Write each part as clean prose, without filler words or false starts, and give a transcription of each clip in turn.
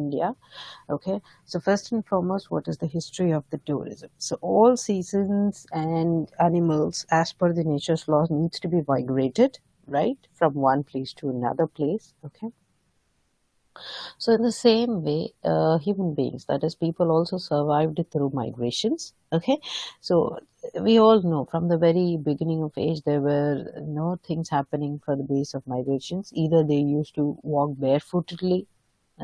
India. Okay, so first and foremost, what is the history of the tourism? So all seasons and animals, as per the nature's laws, needs to be migrated, right, from one place to another place. Okay, so in the same way, human beings, that is, people also survived through migrations. Okay, so we all know from the very beginning of age there were no things happening for the base of migrations. Either they used to walk barefootedly,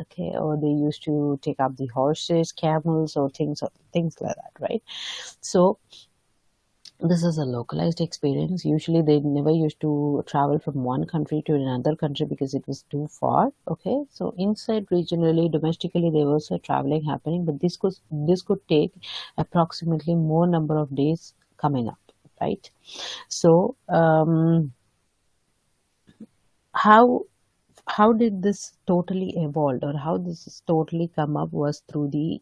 okay, or they used to take up the horses, camels, or things like that, right? So this is a localized experience. Usually they never used to travel from one country to another country because it was too far. Okay, so inside regionally, domestically, there was a traveling happening, but this could take approximately more number of days coming up, right? So how how did this totally evolve, or how this is totally come up, was through the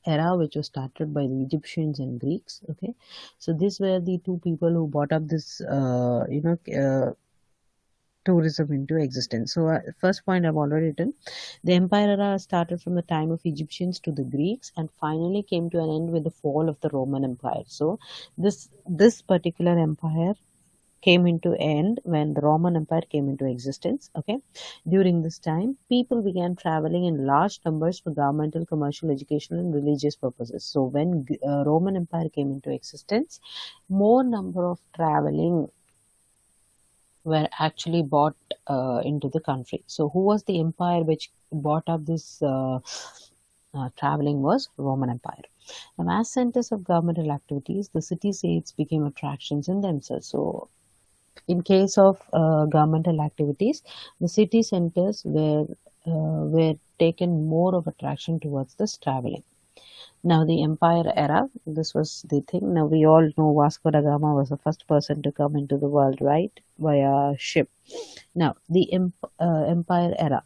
era which was started by the Egyptians and Greeks. Okay, so these were the two people who brought up this tourism into existence. So first point I've already written, the empire era started from the time of Egyptians to the Greeks and finally came to an end with the fall of the Roman Empire. So this particular empire came into end when the Roman Empire came into existence. Okay, during this time, people began traveling in large numbers for governmental, commercial, educational, and religious purposes. So when Roman Empire came into existence, more number of traveling were actually brought into the country. So who was the empire which brought up this traveling? Was Roman Empire. Now, as centers of governmental activities, the city-states became attractions in themselves. So in case of governmental activities, the city centers were taken more of attraction towards this traveling. Now the empire era, this was the thing. Now we all know Vasco da Gama was the first person to come into the world, right, via ship. Now the empire era.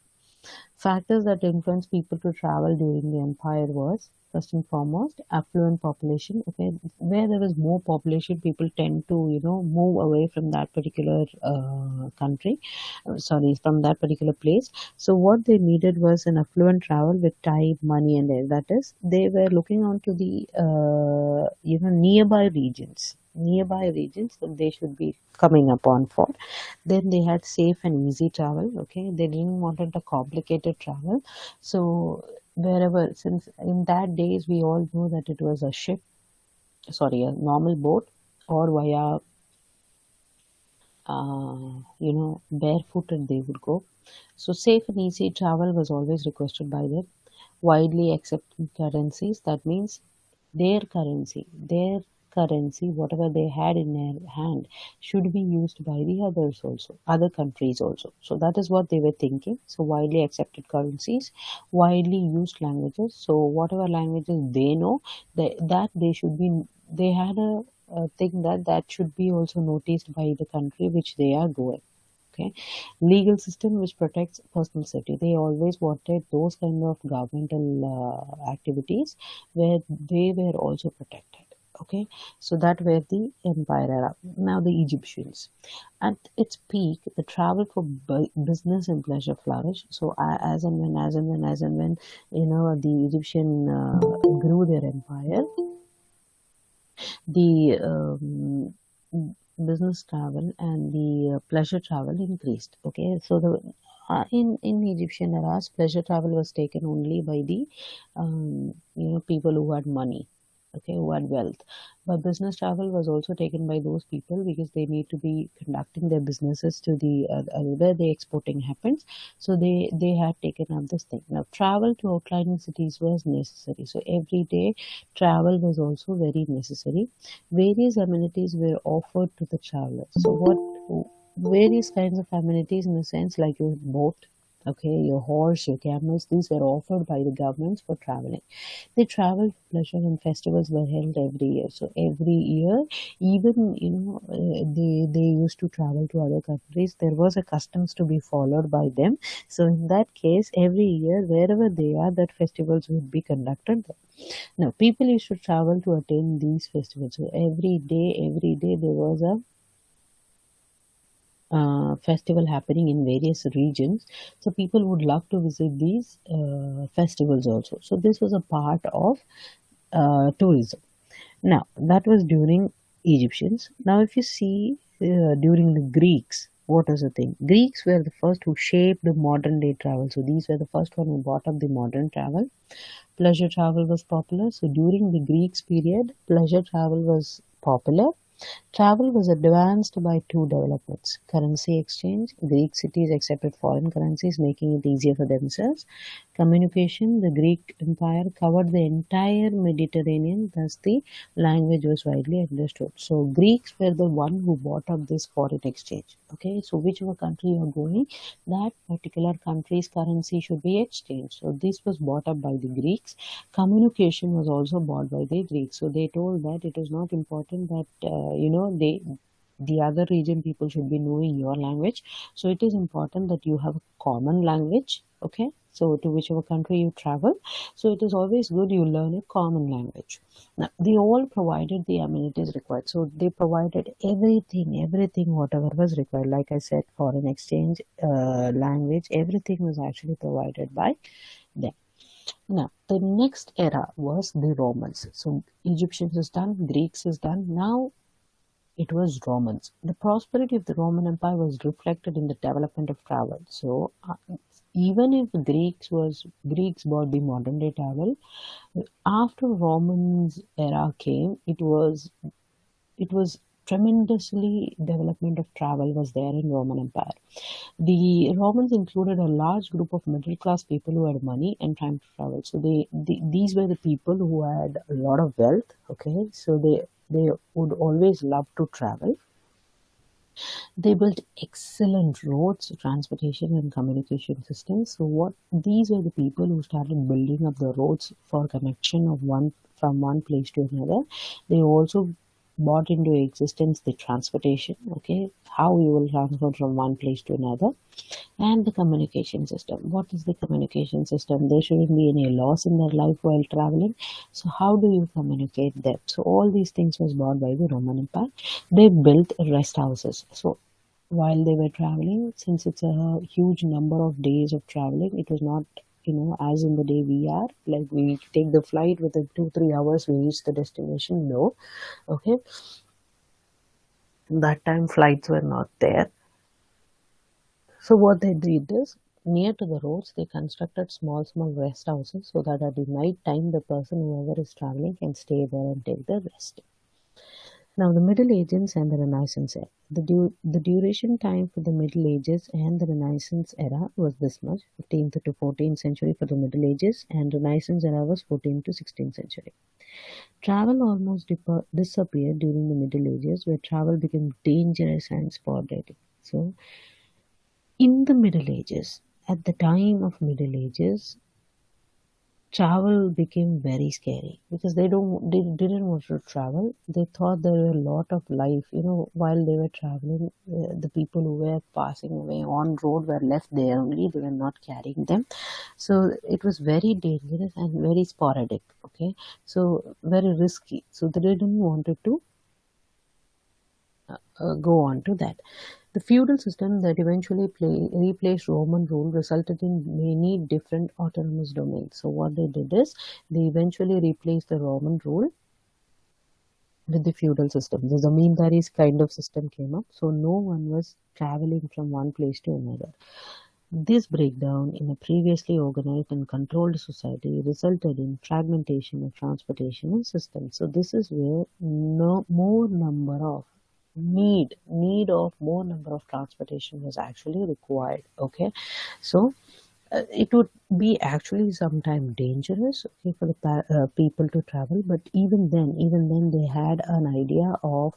Factors that influence people to travel during the empire was, first and foremost, affluent population. Okay, where there was more population, people tend to move away from that particular country. Sorry, from that particular place. So what they needed was an affluent travel with time, money, and air. That is, they were looking onto the nearby regions that they should be coming upon for. Then they had safe and easy travel. Okay, they didn't want a complicated travel. So wherever, since in that days we all know that it was a ship, sorry, a normal boat, or via barefooted they would go. So safe and easy travel was always requested by them. Widely accepted currencies, that means their currency, whatever they had in their hand, should be used by the others also, other countries also. So that is what they were thinking. So widely accepted currencies, widely used languages. So whatever languages they know, they had a thing that should be also noticed by the country which they are going. Okay, legal system which protects personal safety. They always wanted those kind of governmental activities where they were also protected. Okay, so that were the empire era. Now the Egyptians, at its peak, the travel for business and pleasure flourished. So as and when the Egyptian grew their empire, the business travel and the pleasure travel increased. Okay, so the in Egyptian eras, pleasure travel was taken only by the people who had money, okay, who had wealth. But business travel was also taken by those people because they need to be conducting their businesses to the where the exporting happens. So they had taken up this thing. Now travel to outlying cities was necessary. So every day travel was also very necessary. Various amenities were offered to the travelers. So what various kinds of amenities, in the sense like your boat, okay, your horse, your camels, these were offered by the governments for traveling. They traveled for pleasure, and festivals were held every year. So every year, even they used to travel to other countries. There was a customs to be followed by them. So in that case, every year, wherever they are, that festivals would be conducted there. Now people used to travel to attend these festivals. So every day there was a festival happening in various regions. So people would love to visit these festivals also. So this was a part of tourism. Now, that was during Egyptians. Now, if you see during the Greeks, what is the thing? Greeks were the first who shaped the modern day travel. So these were the first one who brought up the modern travel. Pleasure travel was popular. So during the Greeks period, pleasure travel was popular. Travel was advanced by two developments: currency exchange. Greek cities accepted foreign currencies, making it easier for themselves. Communication. The Greek Empire covered the entire Mediterranean, thus the language was widely understood. So Greeks were the one who brought up this foreign exchange. Okay, so whichever country you are going, that particular country's currency should be exchanged. So this was brought up by the Greeks. Communication was also brought by the Greeks. So they told that it is not important that the other region people should be knowing your language. So it is important that you have a common language. Okay, so to whichever country you travel, so it is always good you learn a common language. Now they all provided the amenities required. So they provided everything whatever was required. Like I said, foreign exchange, language, everything was actually provided by them. Now, the next era was the Romans. So, Egyptians is done, Greeks is done. Now, it was Romans. The prosperity of the Roman Empire was reflected in the development of travel. So, even if Greeks brought the modern day travel, after Romans era came, it was tremendously development of travel was there in Roman Empire. The Romans included a large group of middle class people who had money and time to travel. So these were the people who had a lot of wealth. Okay, so they would always love to travel. They built excellent roads, transportation, and communication systems. So what these were the people who started building up the roads for connection of one from one place to another. They also brought into existence the transportation. Okay, how you will transport from one place to another, and the communication system. What is the communication system? There shouldn't be any loss in their life while traveling. So how do you communicate that? So all these things was brought by the Roman Empire. They built rest houses. So while they were traveling, since it's a huge number of days of traveling, it was not as in the day we are like we take the flight within 2-3 hours we reach the destination. No, okay, that time flights were not there. So what they did is, near to the roads, they constructed small rest houses so that at the night time, the person whoever is traveling can stay there and take the rest. Now, the Middle Ages and the Renaissance era. The duration time for the Middle Ages and the Renaissance era was this much: 15th to 14th century for the Middle Ages, and Renaissance era was 14th to 16th century. Travel almost disappeared during the Middle Ages, where travel became dangerous and sporadic. So, in the Middle Ages, at the time of Middle Ages, travel became very scary because they didn't want to travel. They thought there were a lot of life. While they were traveling, the people who were passing away on road were left there only. They were not carrying them, so it was very dangerous and very sporadic. Okay, so very risky. So they didn't wanted to go on to that. The feudal system that eventually replaced Roman rule resulted in many different autonomous domains. So what they did is they eventually replaced the Roman rule with the feudal system. The zamindari's kind of system came up, so no one was traveling from one place to another. This breakdown in a previously organized and controlled society resulted in fragmentation of transportation and systems. So this is where no more number of need of more number of transportation was actually required. Okay, so it would be actually sometimes dangerous, okay, for the people to travel, but even then they had an idea of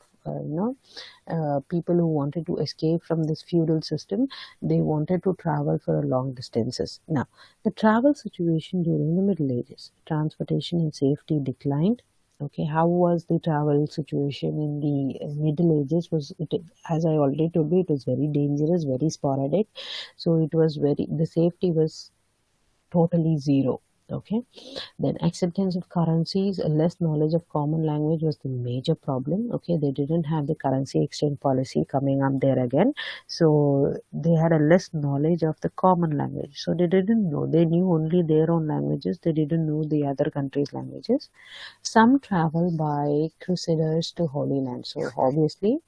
people who wanted to escape from this feudal system. They wanted to travel for long distances. Now, the travel situation during the Middle Ages: transportation and safety declined. Okay, how was the travel situation in the Middle Ages? As I already told you, it was very dangerous, very sporadic. So it was the safety was totally zero. Okay, then acceptance of currencies, less knowledge of common language was the major problem. Okay, they didn't have the currency exchange policy coming up there again, so they had a less knowledge of the common language. So they didn't know. They knew only their own languages. They didn't know the other countries' languages. Some travel by crusaders to Holy Land. So obviously,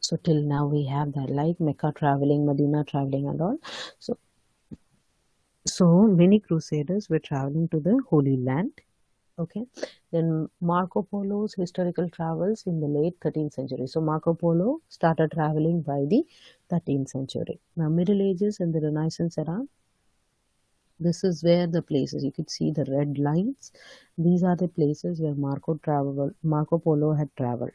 so till now we have that like Mecca traveling, Medina traveling, and all. So so many crusaders were traveling to the Holy Land. Okay, then Marco Polo's historical travels in the late 13th century. So Marco Polo started traveling by the 13th century. Now, Middle Ages and the Renaissance era. This is where the places you could see the red lines. These are the places where Marco Polo had traveled.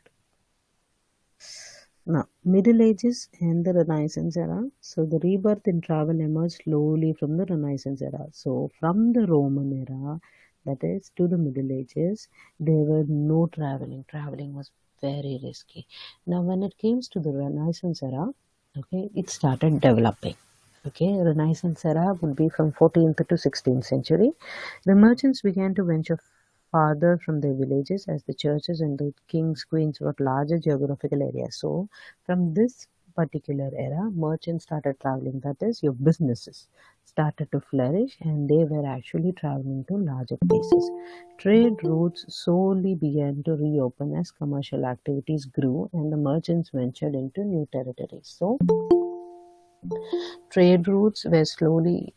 Now, Middle Ages and the Renaissance era. So, the rebirth in travel emerged slowly from the Renaissance era. So, from the Roman era, that is, to the Middle Ages, there were no traveling. Traveling was very risky. Now, when it came to the Renaissance era, okay, it started developing. Okay, Renaissance era would be from 14th to 16th century. The merchants began to venture farther from their villages as the churches and the kings, queens were larger geographical areas. So, from this particular era, merchants started traveling. That is, your businesses started to flourish and they were actually traveling to larger places. Trade routes slowly began to reopen as commercial activities grew and the merchants ventured into new territories. So, trade routes were slowly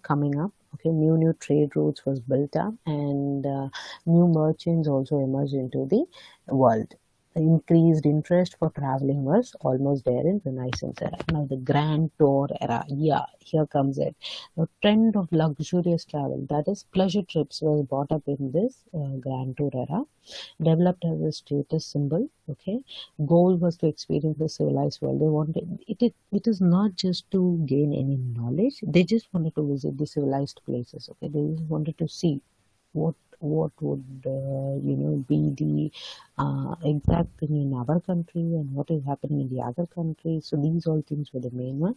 coming up. Okay, new trade routes was built up and new merchants also emerged into the world. The increased interest for traveling was almost there in Renaissance era. Now the Grand Tour era, yeah, here comes it. The trend of luxurious travel, that is pleasure trips, was brought up in this Grand Tour era, developed as a status symbol. Okay, goal was to experience the civilized world. They wanted it is not just to gain any knowledge. They just wanted to visit the civilized places. Okay, they just wanted to see what would be the exact thing in our country and what is happening in the other country. So these all things were the main one.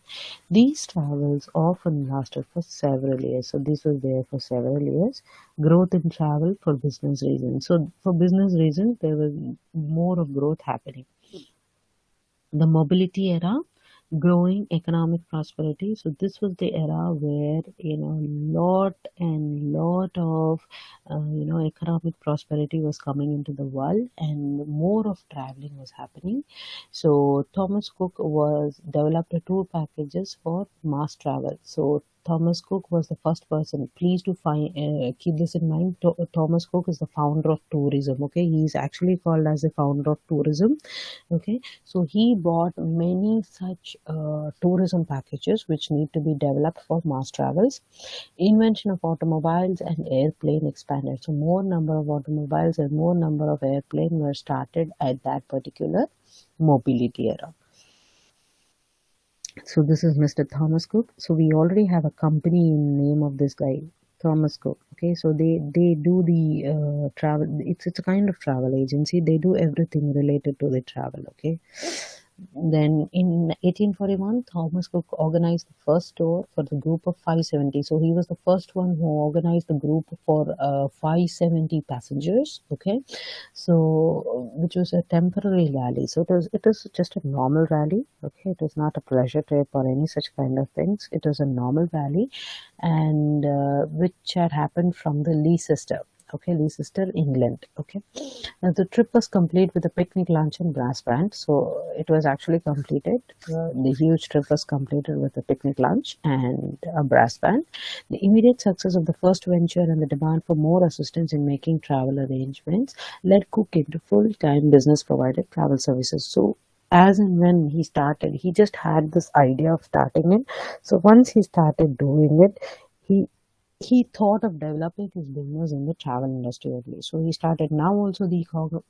These travels often lasted for several years. So this was there for several years. Growth in travel for business reasons. So for business reasons, there was more of growth happening. The mobility era, growing economic prosperity. So this was the era where lot of economic prosperity was coming into the world and more of traveling was happening. So Thomas Cook was developed tour packages for mass travel. So Thomas Cook was the first person. Please do keep this in mind. Thomas Cook is the founder of tourism. Okay, he is actually called as the founder of tourism. Okay, so he bought many such tourism packages which need to be developed for mass travels. Invention of automobiles and airplane expanded. So more number of automobiles and more number of airplanes were started at that particular mobility era. So this is Mr. Thomas Cook. So we already have a company in name of this guy, Thomas Cook. Okay, so they do the travel. It's a kind of travel agency. They do everything related to the travel. Okay. Then in 1841, Thomas Cook organized the first tour for the group of 570. So he was the first one who organized the group for 570 passengers. Okay, so which was a temporary rally. So it is just a normal rally. Okay, it was not a pleasure trip or any such kind of things. It was a normal rally, and which had happened from the Leicester. Okay, Leicester, England. Okay, now the trip was complete with a picnic lunch and brass band. So it was actually completed. The huge trip was completed with a picnic lunch and a brass band. The immediate success of the first venture and the demand for more assistance in making travel arrangements led Cook into full-time business provided travel services. So as and when he started, he just had this idea of starting it. So once he started doing it, he he thought of developing his business in the travel industry only. So he started. Now also the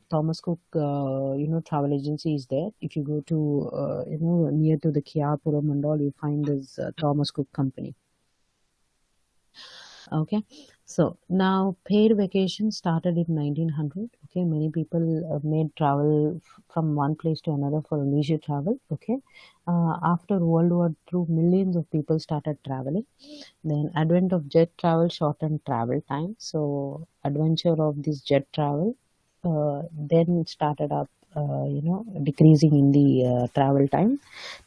Thomas Cook travel agency is there. If you go to near to the Kiapuram and all, you find this Thomas Cook company. Okay, So now paid vacation started in 1900. Okay, many people made travel from one place to another for leisure travel. Okay, after World War II, millions of people started traveling. Then advent of jet travel shortened travel time. So adventure of this jet travel then started up, decreasing in the travel time.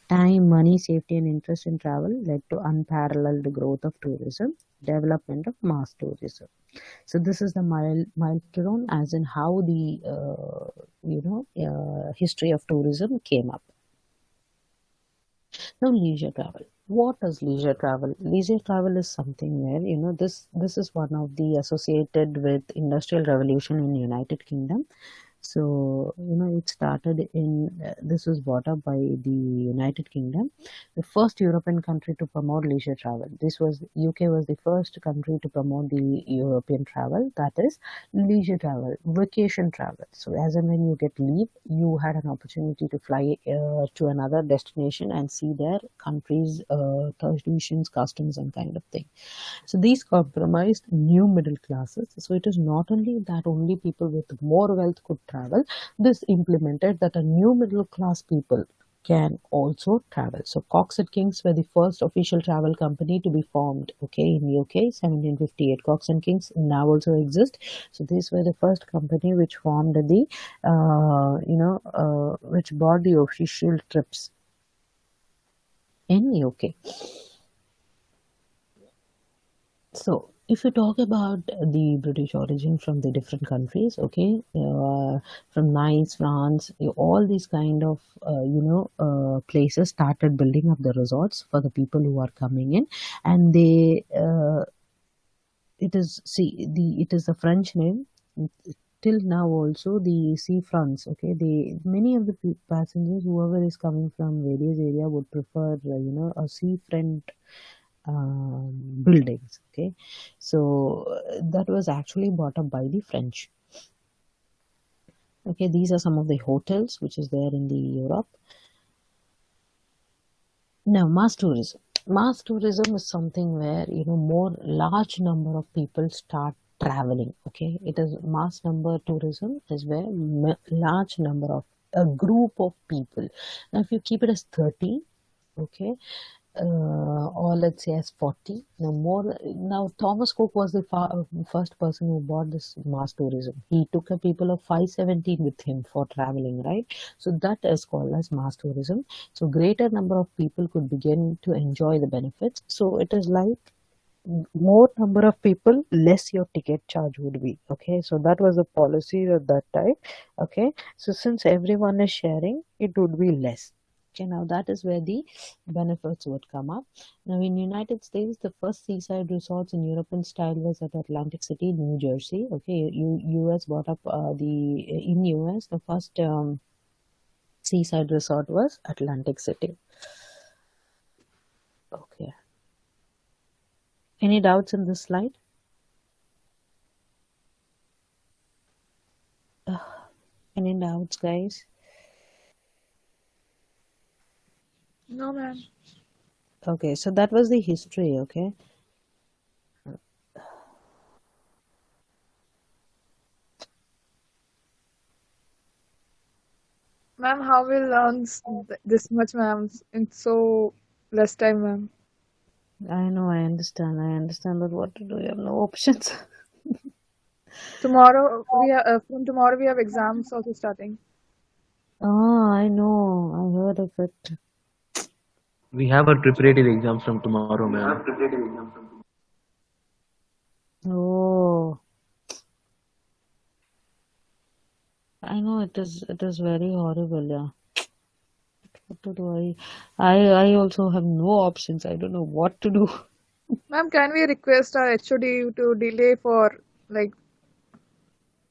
Time, money, safety, and interest in travel led to unparalleled growth of tourism, development of mass tourism. So this is the milestone, as in how the history of tourism came up. Now, leisure travel. What is leisure travel? Leisure travel is something where this is one of the associated with industrial revolution in United Kingdom. So, it started this was brought up by the United Kingdom, the first European country to promote leisure travel. UK was the first country to promote the European travel, that is leisure travel, vacation travel. So, as and when you get leave, you had an opportunity to fly to another destination and see their country's traditions, customs, and kind of thing. So these compromised new middle classes. So it is not only that only people with more wealth could travel. This implemented that a new middle class people can also travel. So Cox and Kings were the first official travel company to be formed. Okay, in UK, 1758. Cox and Kings now also exist. So these were the first company which formed the, which bought the official trips in UK. So, if you talk about the British origin from the different countries, okay, from Nice, France, all these kind of places started building up the resorts for the people who are coming in, and it is a French name. Till now, also the seafronts. Okay, many of the passengers, whoever is coming from various area, would prefer a seafront buildings. Okay, so that was actually bought up by the French. Okay, these are some of the hotels which is there in the Europe. Now, mass tourism. Mass tourism is something where more large number of people start traveling. Okay, it is mass number tourism is where large number of a group of people. Now, if you keep it as 30, okay, or let's say as 40. Now Thomas Cook was the first person who bought this mass tourism. He took a people of 517 with him for traveling, right? So that is called as mass tourism. So greater number of people could begin to enjoy the benefits. So it is like more number of people, less your ticket charge would be. Okay, so that was the policy at that time. Okay, so since everyone is sharing, it would be less. Okay, now that is where the benefits would come up. Now in United States, the first seaside resorts in European style was at Atlantic City, New Jersey. Okay, US brought up in US the first seaside resort was Atlantic City. Okay. Any doubts in this slide? Any doubts, guys? No, ma'am. Okay, so that was the history. Okay. Ma'am, how we learn this much, ma'am, in so less time, ma'am? I know, I understand, but what to do? You have no options. Tomorrow from tomorrow we have exams also starting. Oh, I know. I heard of it. We have our preparative exams from tomorrow, ma'am. Oh, I know it is. It is very horrible. Yeah. What to do? I also have no options. I don't know what to do. Ma'am, can we request our HOD to delay for like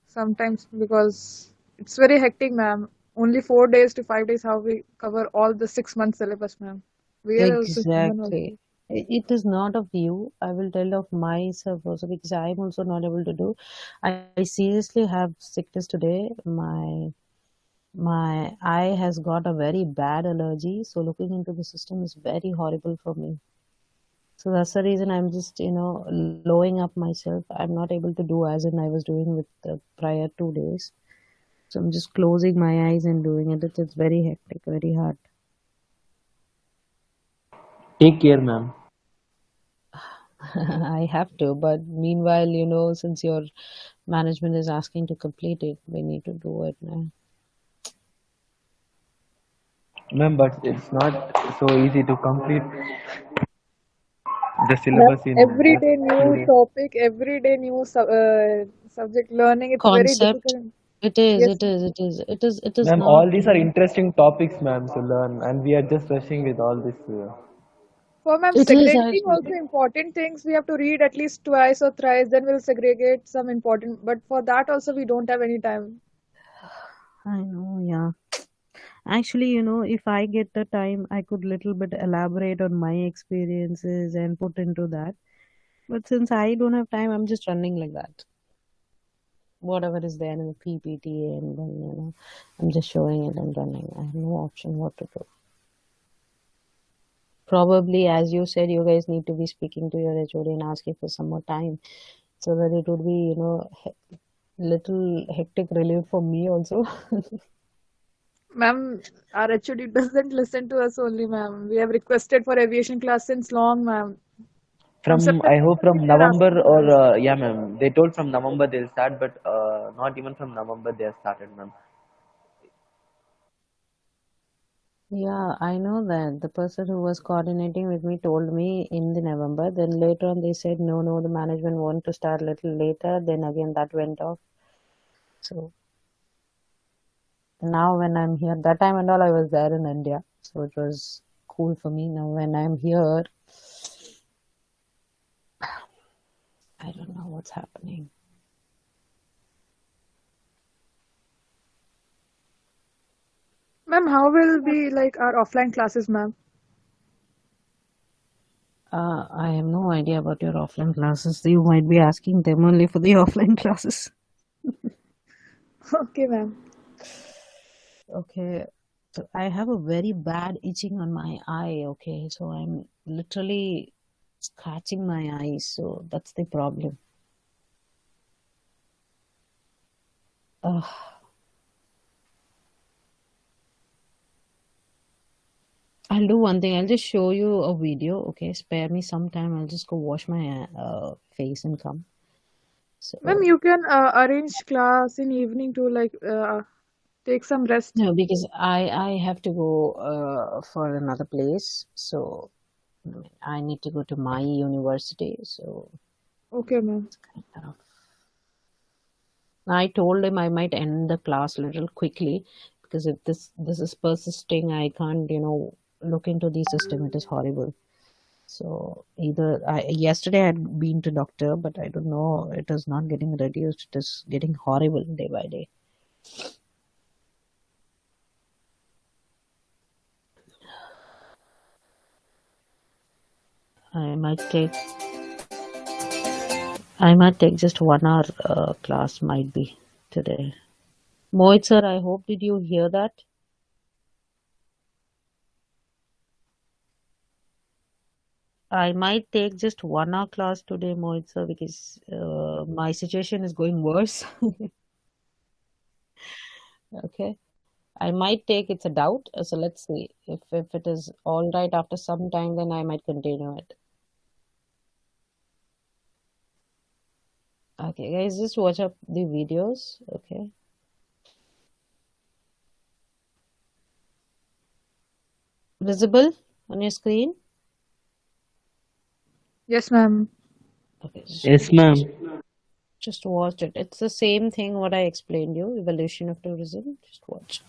sometimes, because it's very hectic, ma'am. Only 4 days to 5 days, how we cover all the 6 month syllabus, ma'am. We are also human also. Exactly. It is not of you. I will tell of myself also because I am also not able to do. I seriously have sickness today. My eye has got a very bad allergy, so looking into the system is very horrible for me. So that's the reason I'm just, lowering up myself. I'm not able to do as in I was doing with the prior 2 days. So I'm just closing my eyes and doing it. It's very hectic, very hard. Take care, ma'am. I have to, but meanwhile, since your management is asking to complete it, we need to do it now. Ma'am, but it's not so easy to complete the Ma'am, syllabus in every just day few new days. topic, every day new subject learning. It's very Concept. difficult. It is, Yes, it is, it is, it is Ma'am, not. all these are interesting topics, ma'am, to learn, and we are just rushing with all this. for ma'am, It is segregating actually. also important things we have to read at least twice or thrice, then we'll segregate some important. But for that also we don't have any time. I know, yeah. Actually, if I get the time, I could little bit elaborate on my experiences and put into that. But since I don't have time, I'm just running like that. Whatever is there in the PPT, and then, I'm just showing it and running. I have no option what to do. Probably, as you said, you guys need to be speaking to your HOD and asking for some more time so that it would be, little hectic relief for me also. Ma'am, our HOD doesn't listen to us only, ma'am. We have requested for aviation class since long, ma'am. From From September I hope only from they are November asking for or us. yeah, ma'am. They told from November they'll start, but not even from November they have started, ma'am. Yeah, I know that. The person who was coordinating with me told me in the November. Then later on they said no, no, the management want to start a little later. Then again that went off. So now when I'm here, that time and all I was there in India. So it was cool for me. Now when I'm here, I don't know what's happening. Ma'am, how will be like our offline classes, ma'am? I have no idea about your offline classes. You might be asking them only for the offline classes. Okay, ma'am. Okay. So I have a very bad itching on my eye. Okay. So I'm literally scratching my eyes. So that's the problem. Uh, I'll do one thing. I'll just show you a video. Okay. Spare me some time. I'll just go wash my face and come. Ma'am, So, you can arrange class in evening to like take some rest. no, because I have to go for another place. So I need to go to my university. So Okay, ma'am. kind of. I told him I might end the class a little quickly because if this is persisting, I can't look into the system. It is horrible. So either yesterday I had been to doctor, but I don't know. It is not getting reduced. It is getting horrible day by day. I might take I might take just 1 hour class. Might be today. Mohit sir, I hope did you hear that? I might take just 1 hour class today, Mohit sir, because my situation is going worse. Okay. I might take it's a doubt. So let's see. If it is all right after some time, then I might continue it. Okay, guys, just watch up the videos. Okay. Visible on your screen? Yes, ma'am. Okay, Yes, ma'am. just watch it. It's the same thing what I explained you, evolution of tourism. Just watch.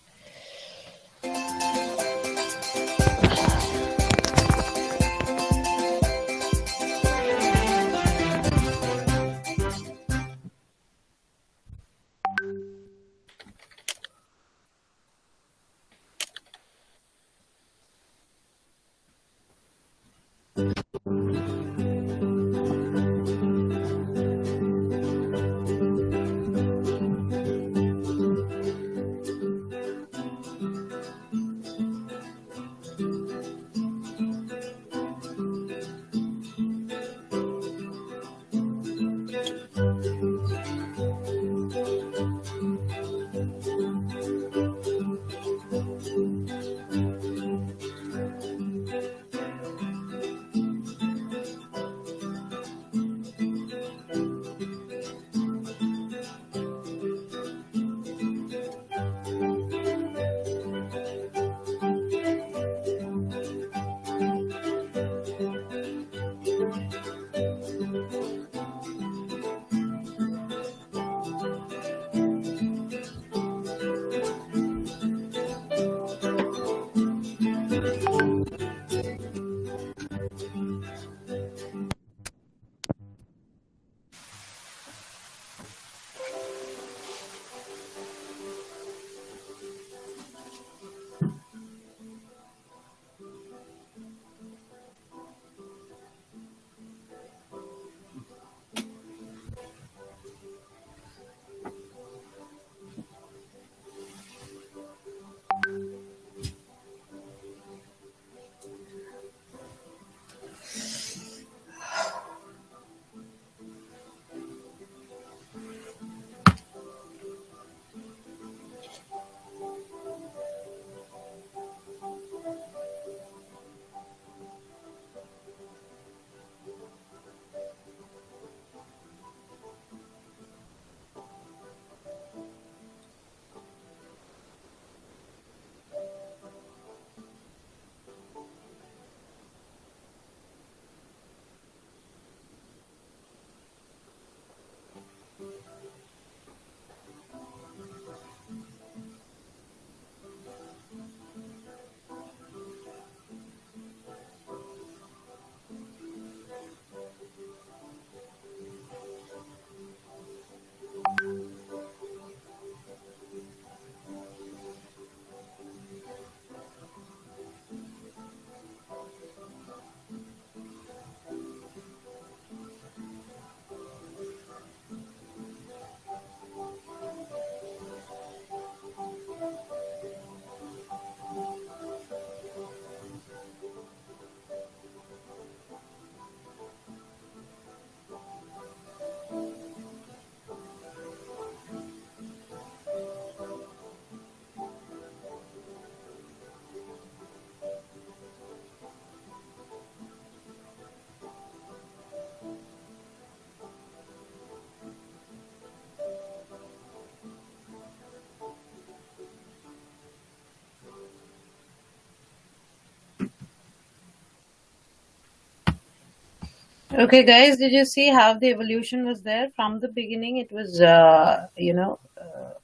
Okay, guys, did you see how the evolution was there from the beginning? It was,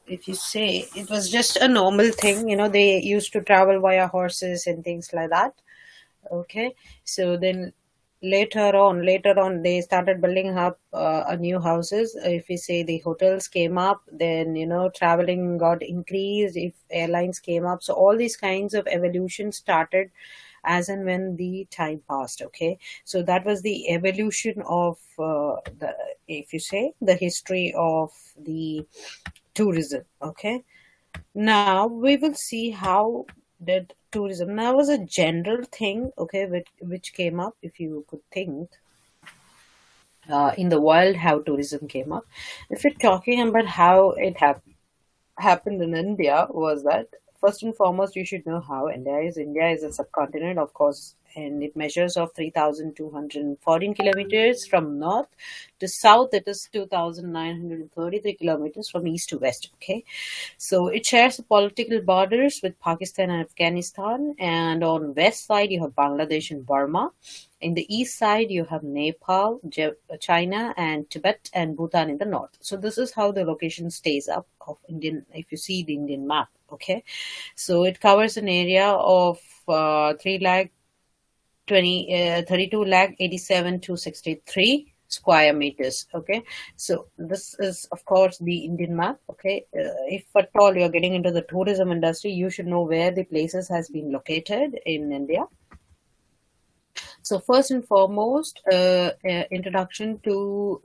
if you say it was just a normal thing, they used to travel via horses and things like that. Okay, so then later on, they started building up a new houses. If we say the hotels came up, then traveling got increased. If airlines came up, so all these kinds of evolution started as and when the time passed. Okay, so that was the evolution of the, if you say, the history of the tourism. Okay, now we will see how did tourism. Now was a general thing, okay, which came up, if you could think, in the world, how tourism came up. If you're talking about how it happened in India, was that first and foremost you should know how India is. India is a subcontinent, of course, and it measures of 3,214 kilometers from north to south. It is 2,933 kilometers from east to west. Okay, so it shares the political borders with Pakistan and Afghanistan, and on west side you have Bangladesh and Burma. In the east side, you have Nepal, China, and Tibet, and Bhutan in the north. So this is how the location stays up of Indian. If you see the Indian map, okay, so it covers an area of 3 lakh 32 lakh 87 to 63 square meters. Okay, so this is of course the Indian map. Okay, if at all you're getting into the tourism industry, you should know where the places has been located in India. So first and foremost, introduction to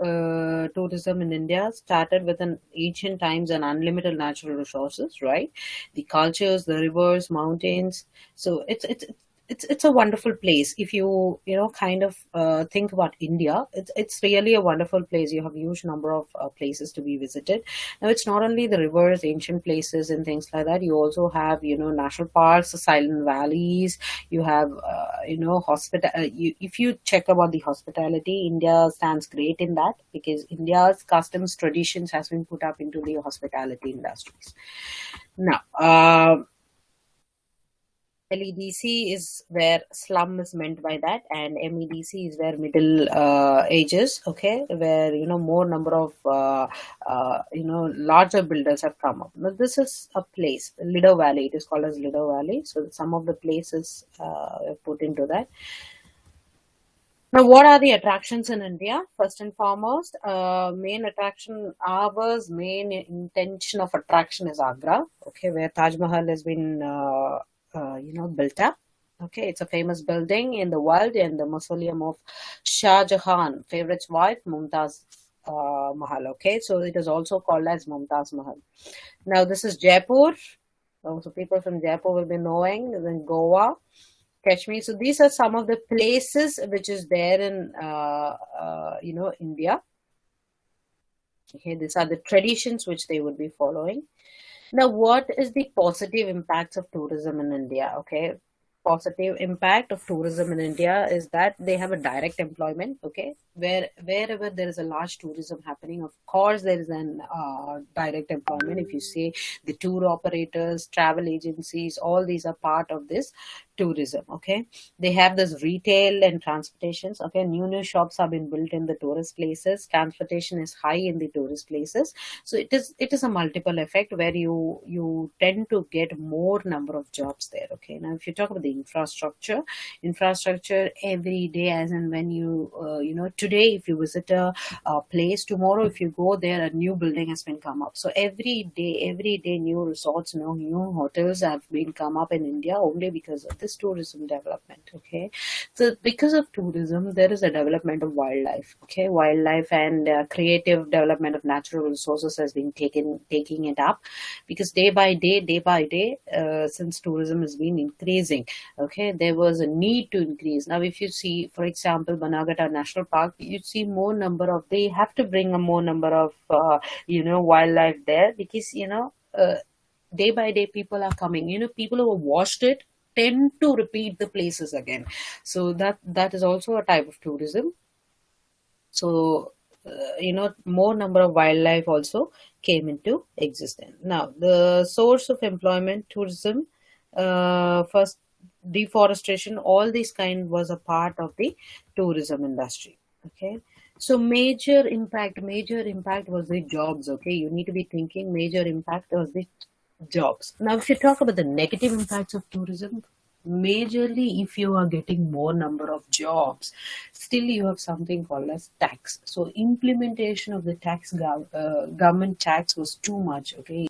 tourism in India started with an ancient times and unlimited natural resources, right? The cultures, the rivers, mountains. So it's a wonderful place. If you kind of think about India, it's really a wonderful place. You have a huge number of places to be visited. Now it's not only the rivers, ancient places, and things like that. You also have national parks, silent valleys. You have hospital. If you check about the hospitality, India stands great in that, because India's customs traditions has been put up into the hospitality industries. Now, LEDC is where slum is meant by that, and MEDC is where middle ages, okay, where more number of larger builders have come up. Now this is a place, Lido Valley. It is called as Lido Valley. So some of the places put into that. Now, what are the attractions in India? First and foremost, main attraction, ours main intention of attraction is Agra, okay, where Taj Mahal has been, built up. Okay, it's a famous building in the world, and the mausoleum of Shah Jahan, favorite's wife, Mumtaz Mahal. Okay, so it is also called as Mumtaz Mahal. Now, this is Jaipur. So people from Jaipur will be knowing. Then Goa, Kashmir. So these are some of the places which is there in India. Okay, these are the traditions which they would be following. Now, what is the positive impacts of tourism in India? Okay, positive impact of tourism in India is that they have a direct employment. Okay, wherever there is a large tourism happening, of course there is an direct employment. If you say the tour operators, travel agencies, all these are part of this tourism. Okay, they have this retail and transportations. Okay, new shops have been built in the tourist places. Transportation is high in the tourist places, so it is a multiple effect where you tend to get more number of jobs there. Okay, now if you talk about the infrastructure every day, as and when today if you visit a place, tomorrow if you go there, a new building has been come up. So every day new resorts, new hotels have been come up in India only because of this tourism development. Okay, so because of tourism there is a development of wildlife. Okay, wildlife and creative development of natural resources has been taking it up, because day by day, since tourism has been increasing, okay, there was a need to increase. Now if you see, for example, Banagata National Park, you see more number of, they have to bring a more number of wildlife there, because day by day people are coming, people who have watched it tend to repeat the places again. So that is also a type of tourism. So more number of wildlife also came into existence. Now the source of employment, tourism, first deforestation, all these kind was a part of the tourism industry. Okay, so major impact was the jobs. Okay, you need to be thinking major impact was the jobs. Now if you talk about the negative impacts of tourism, majorly if you are getting more number of jobs, still you have something called as tax. So implementation of the government tax was too much. Okay,